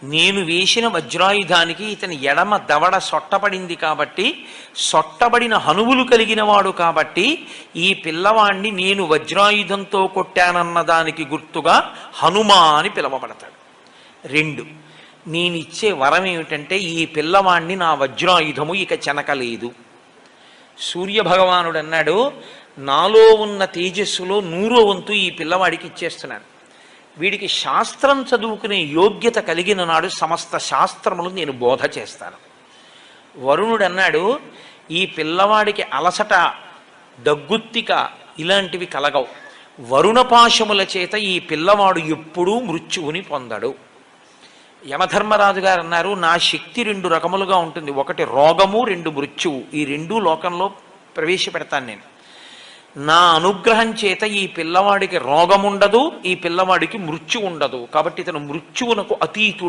నేను వేసిన వజ్రాయుధానికి ఇతని ఎడమ దవడ సొట్టపడింది కాబట్టి, సొట్టబడిన హనువులు కలిగిన వాడు కాబట్టి ఈ పిల్లవాణ్ణి నేను వజ్రాయుధంతో కొట్టానన్న దానికి గుర్తుగా హనుమా అని పిలవబడతాడు. 2, నేనిచ్చే వరం ఏమిటంటే ఈ పిల్లవాణ్ణి నా వజ్రాయుధము ఇక చెనకలేదు. సూర్యభగవానుడు అన్నాడు, నాలో ఉన్న తేజస్సులో 100వ వంతు ఈ పిల్లవాడికి ఇచ్చేస్తున్నాను. వీడికి శాస్త్రం చదువుకునే యోగ్యత కలిగిన నాడు సమస్త శాస్త్రములు నేను బోధ చేస్తాను. వరుణుడు అన్నాడు, ఈ పిల్లవాడికి అలసట, దగ్గుత్తిక ఇలాంటివి కలగవు. వరుణపాశముల చేత ఈ పిల్లవాడు ఎప్పుడూ మృత్యువుని పొందడు. యమధర్మరాజు గారు అన్నారు, నా శక్తి 2 రకములుగా ఉంటుంది. 1 రోగము, 2 మృత్యువు. ఈ 2 లోకంలో ప్రవేశపెడతాను నేను. నా అనుగ్రహం చేత ఈ పిల్లవాడికి రోగముండదు, ఈ పిల్లవాడికి మృత్యు ఉండదు. కాబట్టి ఇతను మృత్యువునకు అతీతుడై